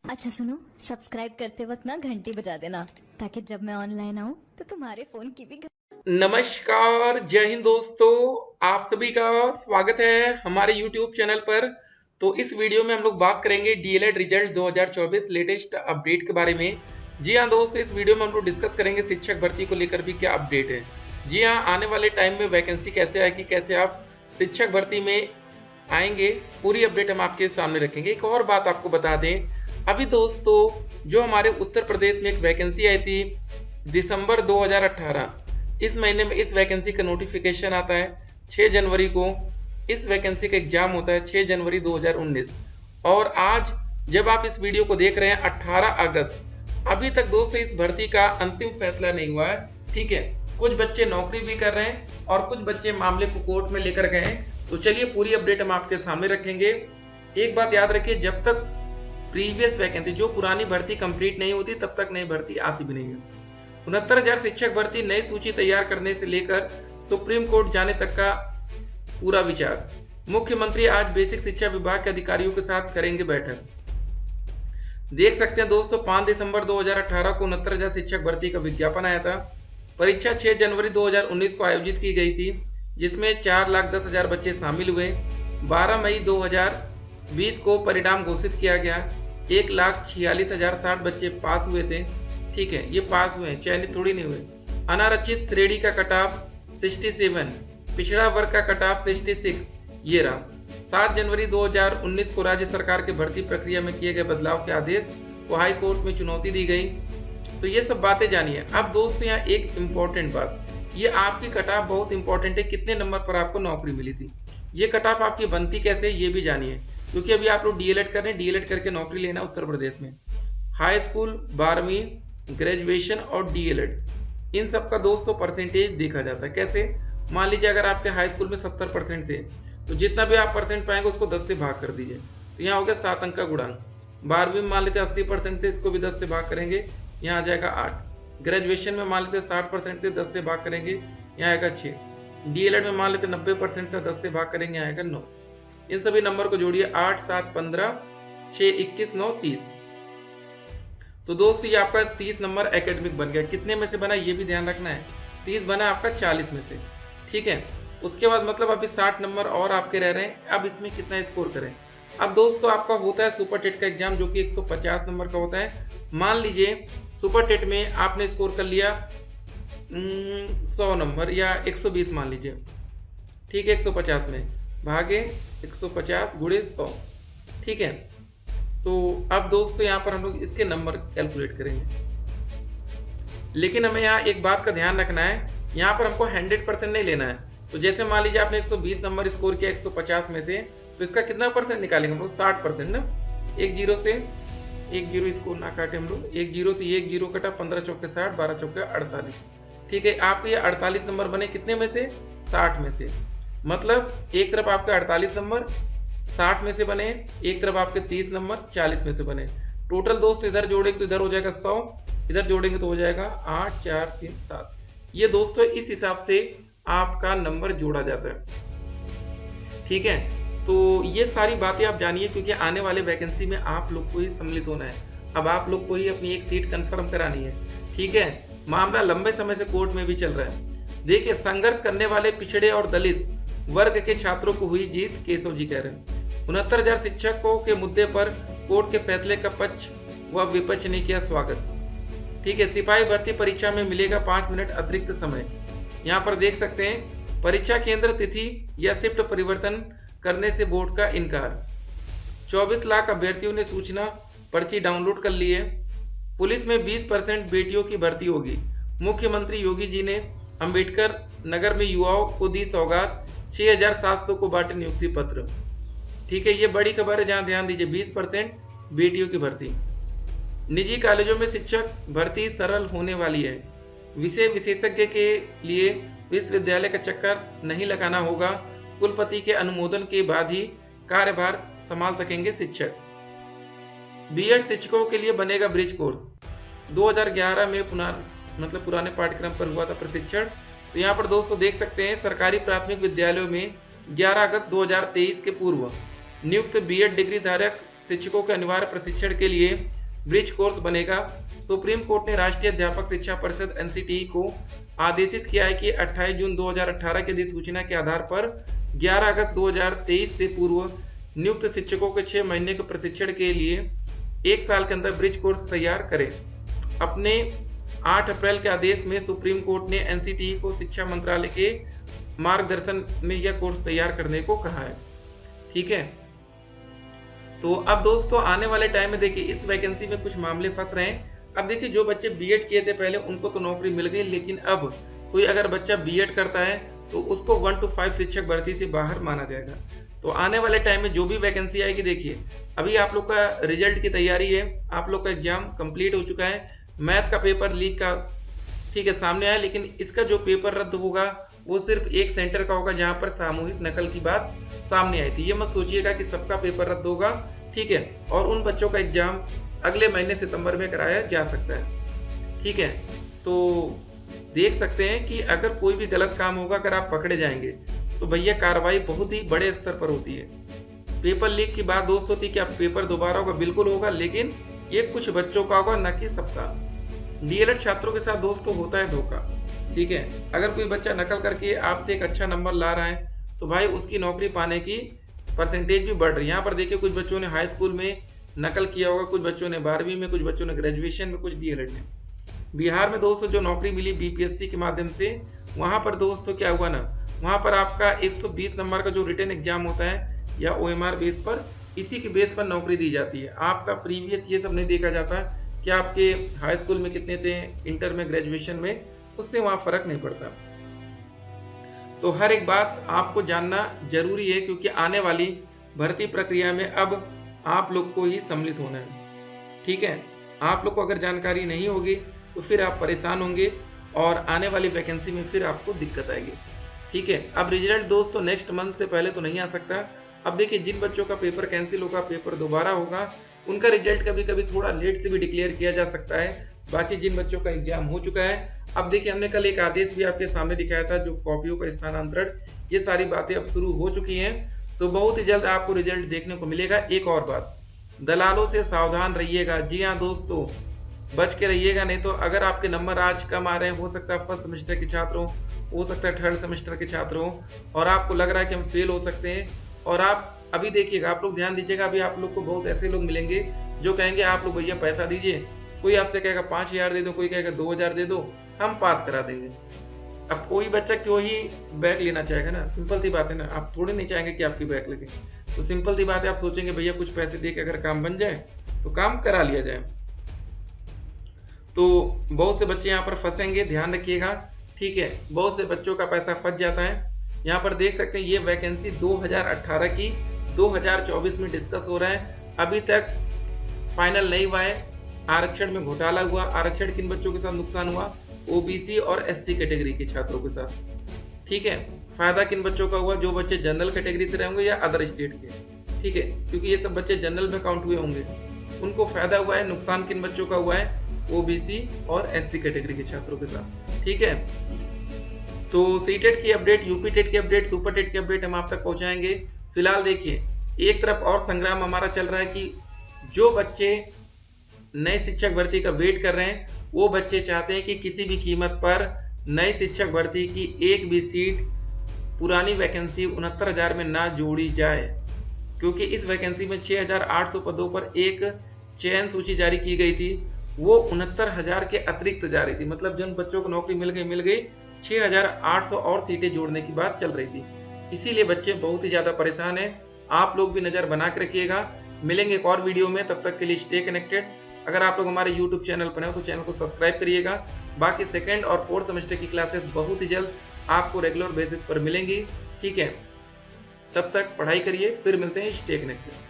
अच्छा सुनो, सब्सक्राइब करते वक्त ना घंटी बजा देना ताकि जब मैं ऑनलाइन आऊँ तो तुम्हारे फोन की भी नमस्कार, जय हिंद दोस्तों। आप सभी का स्वागत है हमारे YouTube चैनल पर। तो इस वीडियो में हम लोग बात करेंगे डीएलएड रिजल्ट 2024 लेटेस्ट अपडेट के बारे में। जी हाँ दोस्तों, इस वीडियो में हम लोग डिस्कस करेंगे शिक्षक भर्ती को लेकर भी क्या अपडेट है। जी हाँ, आने वाले टाइम में वैकेंसी कैसे आएगी, कैसे आप शिक्षक भर्ती में आएंगे, पूरी अपडेट हम आपके सामने रखेंगे। एक और बात आपको बता दें, अभी दोस्तों जो हमारे उत्तर प्रदेश में एक वैकेंसी आई थी दिसंबर 2018, इस महीने में इस वैकेंसी का नोटिफिकेशन आता है 6 जनवरी को। इस वैकेंसी का एग्जाम होता है 6 जनवरी 2019। और आज जब आप इस वीडियो को देख रहे हैं 18 अगस्त, अभी तक दोस्तों इस भर्ती का अंतिम फैसला नहीं हुआ है। ठीक है, कुछ बच्चे नौकरी भी कर रहे हैं और कुछ बच्चे मामले को कोर्ट में लेकर गए हैं। तो चलिए पूरी अपडेट हम आपके सामने रखेंगे। एक बात याद रखिए, जब तक प्रीवियस वैकेंसी जो पुरानी भर्ती कंप्लीट नहीं होती तब तक नई भर्ती आती भी नहीं है। 69,000 शिक्षक भर्ती नई सूची तैयार करने से लेकर सुप्रीम कोर्ट जाने तक का पूरा विचार। मुख्यमंत्री आज बेसिक शिक्षा विभाग के अधिकारियों के साथ करेंगे बैठक। देख सकते हैं दोस्तों, 5 दिसंबर 2018 को 69,000 शिक्षक भर्ती का विज्ञापन आया था। परीक्षा 6 जनवरी 2019 को आयोजित की गई थी, जिसमें 4,10,000 बच्चे शामिल हुए। 12 मई 2020 को परिणाम घोषित किया गया। 1,46,060 बच्चे पास हुए थे। ठीक है, ये पास हुए, चयनित थोड़ी नहीं हुए। अनारक्षित श्रेणी का कटाव 67, पिछड़ा वर्ग का कटाव 66 ये रहा। 7 जनवरी 2019 को राज्य सरकार के भर्ती प्रक्रिया में किए गए बदलाव के आदेश को हाई कोर्ट में चुनौती दी गई। तो ये सब बातें जानिए। अब दोस्तों यहाँ एक इम्पोर्टेंट बात, ये आपकी कटाव बहुत इंपॉर्टेंट है, कितने नंबर पर आपको नौकरी मिली थी। ये कटाव आपकी बनती कैसे, ये भी जानिए, क्योंकि अभी आप लोग डीएलएड कर रहे हैं, डीएलएड करके नौकरी लेना उत्तर प्रदेश में। हाई स्कूल, 12वीं, ग्रेजुएशन और डीएलएड, इन सब का दोस्तों परसेंटेज देखा जाता है। कैसे, मान लीजिए अगर आपके हाई स्कूल में 70% थे, तो जितना भी आप परसेंट पाएंगे उसको 10 से भाग कर दीजिए, तो यहाँ हो गया 7 अंक का गुणांक। 12वीं में मान लेते 80% थे, इसको भी 10 से भाग करेंगे, यहाँ आ जाएगा 8। ग्रेजुएशन में मान लेते 60% थे, 10 से भाग करेंगे, यहाँ आएगा 6। डीएलएड में मान लेते 90% था, 10 से भाग करेंगे, यहाँ आएगा 9। इन सभी नंबर को जोड़िए, 8, 7, 15, 6, 21, 9, 30। तो दोस्तों ये आपका 30 नंबर एकेडमिक बन गया। कितने में से बना ये भी ध्यान रखना है, 30 बना आपका 40 में से। ठीक है, उसके बाद मतलब अभी 60 नंबर और आपके रह रहे हैं। अब इसमें कितना स्कोर करें। अब दोस्तों आपका होता है सुपर टेट का एग्जाम, जो कि 150 नंबर का होता है। मान लीजिए सुपर टेट में आपने स्कोर कर लिया 100 नंबर या 120 मान लीजिए। ठीक है, 150 में भागे 150 गुणे 100। ठीक है, तो अब दोस्तों यहाँ पर हम लोग इसके नंबर कैलकुलेट करेंगे। लेकिन हमें यहाँ एक बात का ध्यान रखना है, यहाँ पर हमको 100% नहीं लेना है। तो जैसे मान लीजिए आपने 120 नंबर स्कोर किया 150 में से, तो इसका कितना परसेंट निकालेंगे हम लोग, 60% ना। एक जीरो से एक जीरो स्कोर ना काटे हम लोग, एक जीरो से एक जीरो कटा, 15 चौके 60, 12 चौके 48। ठीक है, आपके ये 48 नंबर बने कितने में से, 60 में से। मतलब एक तरफ आपके 48 नंबर 60 में से बने, एक तरफ आपके 30 नंबर 40 में से बने। टोटल दोस्त इधर जोड़ेंगे तो इधर हो जाएगा 100, इधर जोड़ेंगे तो हो जाएगा 8, 4, 3, 7। ये दोस्तों इस हिसाब से आपका नंबर जोड़ा जाता है। ठीक है, तो ये सारी बातें आप जानिए, क्योंकि आने वाले वैकेंसी में आप लोग को ही सम्मिलित होना है। अब आप लोग को ही अपनी एक सीट कंफर्म करानी है। ठीक है, मामला लंबे समय से कोर्ट में भी चल रहा है। देखिए, संघर्ष करने वाले पिछड़े और दलित वर्ग के छात्रों को हुई जीत, केशव जी कह रहे हैं। 69,000 शिक्षकों के मुद्दे पर कोर्ट के फैसले का पक्ष व विपक्ष ने किया स्वागत। ठीक है, सिपाही भर्ती परीक्षा में मिलेगा 5 मिनट अतिरिक्त समय। यहाँ पर देख सकते हैं, परीक्षा केंद्र तिथि या शिफ्ट परिवर्तन करने से बोर्ड का इनकार। 24 लाख अभ्यर्थियों ने सूचना पर्ची डाउनलोड कर ली है। पुलिस में 20% बेटियों की भर्ती होगी। मुख्यमंत्री योगी जी ने अंबेडकर नगर में युवाओं को दी सौगात, 6,700 को बांटे नियुक्ति पत्र। ठीक है, ये बड़ी खबर है, जहां ध्यान दीजिए, 20% बेटियों की भर्ती। निजी कॉलेजों में शिक्षक भर्ती सरल होने वाली है। विषय विशेषज्ञ के लिए विश्वविद्यालय का चक्कर नहीं लगाना होगा। कुलपति के अनुमोदन के बाद ही कार्यभार संभाल सकेंगे शिक्षक। बीएड शिक्षकों के लिए बनेगा ब्रिज कोर्स। 2011 में पुराने पाठ्यक्रम पर हुआ था प्रशिक्षण। तो यहाँ पर दोस्तों देख सकते हैं, सरकारी प्राथमिक विद्यालयों में 11 अगस्त 2023 के पूर्व नियुक्त बीएड डिग्री धारक शिक्षकों के अनिवार्य प्रशिक्षण के लिए ब्रिज कोर्स बनेगा। सुप्रीम कोर्ट ने राष्ट्रीय अध्यापक शिक्षा परिषद एनसीटीई को आदेशित किया है कि 28 जून 2018 की अधिसूचना के आधार पर 11 अगस्त 2023 से पूर्व नियुक्त शिक्षकों के 6 महीने के प्रशिक्षण के लिए 1 साल के अंदर ब्रिज कोर्स तैयार करें। अपने 8 अप्रैल के आदेश में सुप्रीम कोर्ट ने एनसीटीई को शिक्षा मंत्रालय के मार्गदर्शन में यह कोर्स तैयार करने को कहा है। ठीक है, तो अब दोस्तों आने वाले टाइम में देखिए इस वैकेंसी में कुछ मामले फंस रहे हैं। अब देखिए जो बच्चे बीएड किए थे पहले उनको तो नौकरी मिल गई, लेकिन अब कोई अगर बच्चा बीएड करता है तो उसको 1 to 5 शिक्षक भर्ती से बाहर माना जाएगा। तो आने वाले टाइम में जो भी वैकेंसी आएगी, देखिए अभी आप लोग का रिजल्ट की तैयारी है, आप लोग का एग्जाम कंप्लीट हो चुका है, मैथ का पेपर लीक का ठीक है सामने आया, लेकिन इसका जो पेपर रद्द होगा वो सिर्फ एक सेंटर का होगा जहां पर सामूहिक नकल की बात सामने आई थी। ये मत सोचिएगा कि सबका पेपर रद्द होगा, ठीक है, और उन बच्चों का एग्जाम अगले महीने सितंबर में कराया जा सकता है। ठीक है, तो देख सकते हैं कि अगर कोई भी गलत काम होगा, अगर आप पकड़े जाएंगे तो भैया कार्रवाई बहुत ही बड़े स्तर पर होती है। पेपर लीक की बात दोस्तों थी कि अब पेपर दोबारा होगा, बिल्कुल होगा, लेकिन ये कुछ बच्चों का होगा, न कि सबका। डीएलएड छात्रों के साथ दोस्तों होता है धोखा। ठीक है, अगर कोई बच्चा नकल करके आपसे एक अच्छा नंबर ला रहा है तो भाई उसकी नौकरी पाने की परसेंटेज भी बढ़ रही है। यहाँ पर देखिए कुछ बच्चों ने हाई स्कूल में नकल किया होगा, कुछ बच्चों ने 12वीं में, कुछ बच्चों ने ग्रेजुएशन में, कुछ डीएलएड में। बिहार में दोस्तों जो नौकरी मिली बीपीएससी के माध्यम से, वहाँ पर दोस्तों क्या हुआ ना, वहाँ पर आपका 120 नंबर का जो रिटन एग्जाम होता है या ओएमआर बेस पर, इसी के बेस पर नौकरी दी जाती है। आपका प्रीवियस ये सब नहीं देखा जाता कि आपके हाई स्कूल में कितने थे, इंटर में, ग्रेजुएशन में, उससे वहाँ फर्क नहीं पड़ता। तो हर एक बात आपको जानना जरूरी है, क्योंकि आने वाली भर्ती प्रक्रिया में अब आप लोग को ही सम्मिलित होना है। ठीक है, आप लोग को अगर जानकारी नहीं होगी तो फिर आप परेशान होंगे और आने वाली वैकेंसी में फिर आपको दिक्कत आएगी। ठीक है, अब रिजल्ट दोस्तों नेक्स्ट मंथ से पहले तो नहीं आ सकता। अब देखिए जिन बच्चों का पेपर कैंसिल होगा, पेपर दोबारा होगा, उनका रिजल्ट कभी कभी थोड़ा लेट से भी डिक्लेयर किया जा सकता है। बाकी जिन बच्चों का एग्जाम हो चुका है, अब देखिए हमने कल एक आदेश भी आपके सामने दिखाया था, जो कॉपियों का स्थानांतरण, ये सारी बातें अब शुरू हो चुकी हैं, तो बहुत ही जल्द आपको रिजल्ट देखने को मिलेगा। एक और बात, दलालों से सावधान रहिएगा। जी हाँ दोस्तों, बच के रहिएगा, नहीं तो अगर आपके नंबर आज कम आ रहे हैं, हो सकता है फर्स्ट सेमेस्टर के छात्र हो सकता है थर्ड सेमेस्टर के छात्र हो, और आपको लग रहा है कि हम फेल हो सकते हैं, और आप अभी देखिएगा, आप लोग ध्यान दीजिएगा, अभी आप लोग को बहुत ऐसे लोग मिलेंगे जो कहेंगे आप लोग भैया पैसा दीजिए, कोई आपसे कहेगा 5000 दे दो, कोई कहेगा 2000 दे दो, हम पास करा देंगे। अब कोई बच्चा क्यों ही बैक लेना चाहेगा ना, सिंपल सी बात है ना, आप थोड़ी नहीं चाहेंगे कि आपकी बैक लगे, तो सिंपल सी बात है, आप सोचेंगे भैया कुछ पैसे दे के अगर काम बन जाए तो काम करा लिया जाए। तो बहुत से बच्चे यहाँ पर फंसेंगे, ध्यान रखिएगा। ठीक है, बहुत से बच्चों का पैसा फंस जाता है। यहाँ पर देख सकते हैं ये वैकेंसी 2018 की 2024 में डिस्कस हो रहा है, अभी तक फाइनल नहीं हुआ है। आरक्षण में घोटाला हुआ। आरक्षण किन बच्चों के साथ नुकसान हुआ? ओबीसी और एससी कैटेगरी के छात्रों के साथ। ठीक है, फायदा किन बच्चों का हुआ? जो बच्चे जनरल कैटेगरी से रहेंगे या अदर स्टेट के। ठीक है, क्योंकि ये सब बच्चे जनरल में काउंट हुए होंगे, उनको फायदा हुआ है। नुकसान किन बच्चों का हुआ है? ओबीसी और एससी कैटेगरी के छात्रों के साथ। ठीक है, तो सीटेट की अपडेट, यूपी टेट की अपडेट, सुपर टेट की अपडेट हम आप तक पहुंचाएंगे। फिलहाल देखिए, एक तरफ और संग्राम हमारा चल रहा है कि जो बच्चे नए शिक्षक भर्ती का वेट कर रहे हैं, वो बच्चे चाहते हैं कि किसी भी कीमत पर नई शिक्षक भर्ती की एक भी सीट पुरानी वैकेंसी 69,000 में ना जोड़ी जाए, क्योंकि इस वैकेंसी में 6,800 पदों पर एक चयन सूची जारी की गई थी, वो 69,000 के अतिरिक्त जा रही थी। मतलब जिन बच्चों को नौकरी मिल गई 6,800 और सीटें जोड़ने की बात चल रही थी। इसीलिए बच्चे बहुत ही ज़्यादा परेशान हैं। आप लोग भी नज़र बना के रखिएगा। मिलेंगे एक और वीडियो में, तब तक के लिए स्टे कनेक्टेड। अगर आप लोग हमारे यूट्यूब चैनल पर हैं तो चैनल को सब्सक्राइब करिएगा। बाकी सेकेंड और फोर्थ सेमेस्टर की क्लासेस बहुत ही जल्द आपको रेगुलर बेसिस पर मिलेंगी। ठीक है, तब तक पढ़ाई करिए, फिर मिलते हैं। Stay connected.